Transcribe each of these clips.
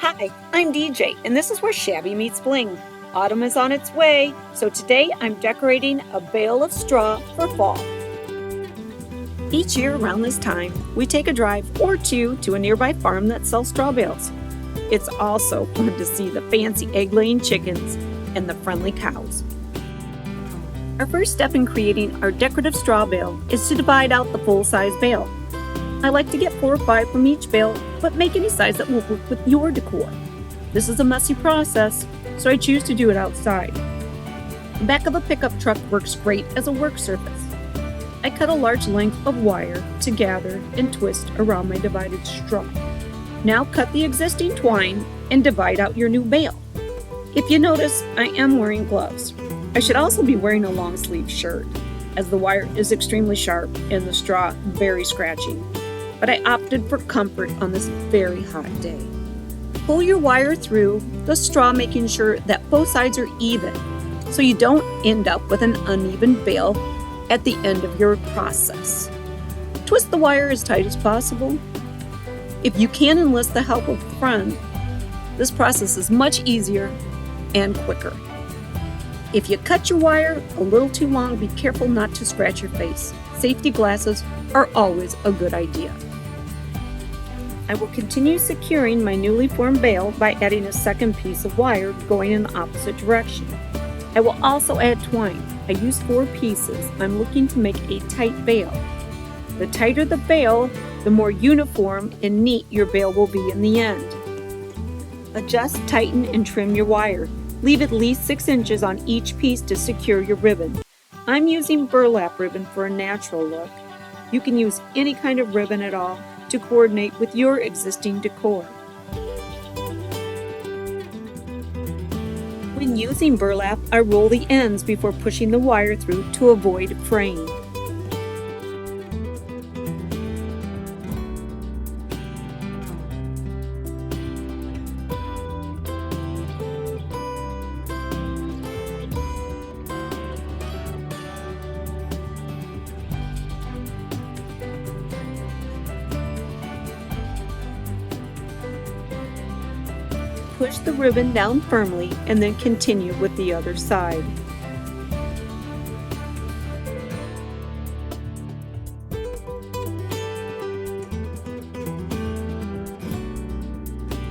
Hi, I'm DJ, and this is where Shabby meets Bling. Autumn is on its way, so today I'm decorating a bale of straw for fall. Each year around this time, we take a drive or two to a nearby farm that sells straw bales. It's also fun to see the fancy egg-laying chickens and the friendly cows. Our first step in creating our decorative straw bale is to divide out the full-size bale. I like to get 4 or 5 from each bale, but make any size that will work with your decor. This is a messy process, so I choose to do it outside. The back of a pickup truck works great as a work surface. I cut a large length of wire to gather and twist around my divided straw. Now cut the existing twine and divide out your new bale. If you notice, I am wearing gloves. I should also be wearing a long sleeve shirt, as the wire is extremely sharp and the straw very scratchy. But I opted for comfort on this very hot day. Pull your wire through the straw, making sure that both sides are even, so you don't end up with an uneven bale at the end of your process. Twist the wire as tight as possible. If you can enlist the help of a friend, this process is much easier and quicker. If you cut your wire a little too long, be careful not to scratch your face. Safety glasses are always a good idea. I will continue securing my newly formed bale by adding a second piece of wire going in the opposite direction. I will also add twine. I use 4 pieces. I'm looking to make a tight bale. The tighter the bale, the more uniform and neat your bale will be in the end. Adjust, tighten, and trim your wire. Leave at least 6 inches on each piece to secure your ribbon. I'm using burlap ribbon for a natural look. You can use any kind of ribbon at all to coordinate with your existing decor. When using burlap, I roll the ends before pushing the wire through to avoid fraying. Push the ribbon down firmly and then continue with the other side.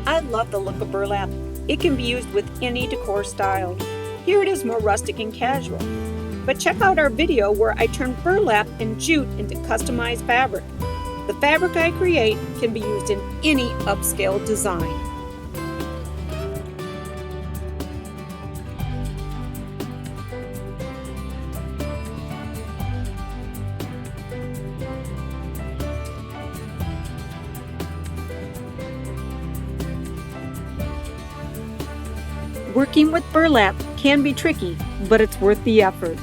I love the look of burlap. It can be used with any decor style. Here it is more rustic and casual. But check out our video where I turn burlap and jute into customized fabric. The fabric I create can be used in any upscale design. Working with burlap can be tricky, but it's worth the effort.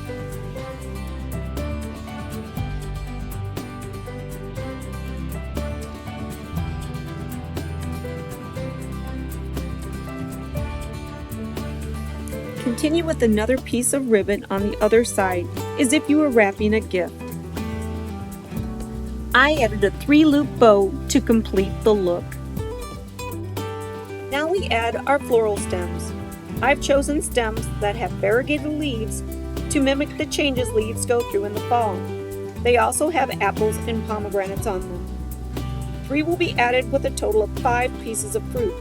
Continue with another piece of ribbon on the other side, as if you were wrapping a gift. I added a 3-loop bow to complete the look. Now we add our floral stems. I've chosen stems that have variegated leaves to mimic the changes leaves go through in the fall. They also have apples and pomegranates on them. 3 will be added with a total of 5 pieces of fruit.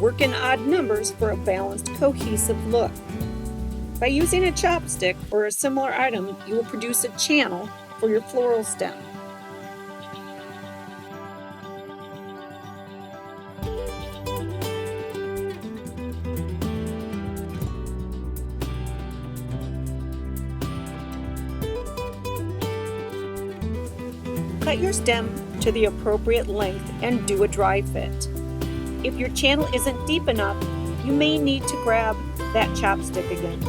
Work in odd numbers for a balanced, cohesive look. By using a chopstick or a similar item, you will produce a channel for your floral stem. Cut your stem to the appropriate length and do a dry fit. If your channel isn't deep enough, you may need to grab that chopstick again.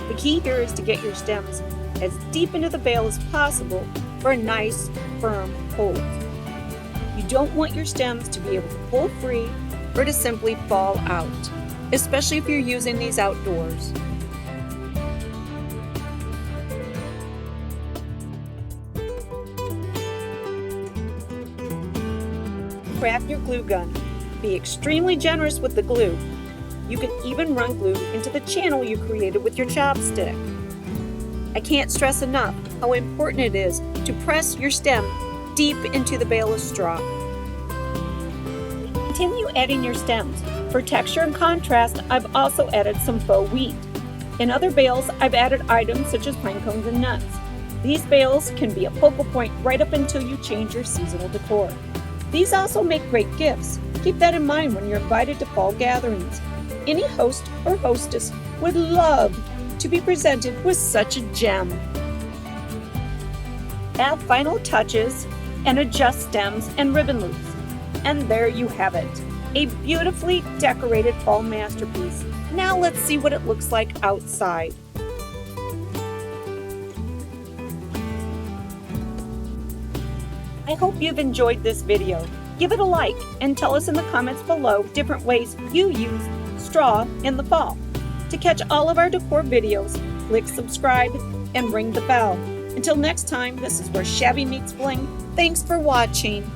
The key here is to get your stems as deep into the bale as possible for a nice, firm hold. You don't want your stems to be able to pull free or to simply fall out, especially if you're using these outdoors. Grab your glue gun. Be extremely generous with the glue. You can even run glue into the channel you created with your chopstick. I can't stress enough how important it is to press your stem deep into the bale of straw. Continue adding your stems. For texture and contrast, I've also added some faux wheat. In other bales, I've added items such as pine cones and nuts. These bales can be a focal point right up until you change your seasonal decor. These also make great gifts. Keep that in mind when you're invited to fall gatherings. Any host or hostess would love to be presented with such a gem. Add final touches and adjust stems and ribbon loops. And there you have it, a beautifully decorated fall masterpiece. Now let's see what it looks like outside. I hope you've enjoyed this video. Give it a like and tell us in the comments below different ways you use straw in the fall. To catch all of our decor videos, click subscribe and ring the bell. Until next time, this is where Shabby Meets Bling. Thanks for watching.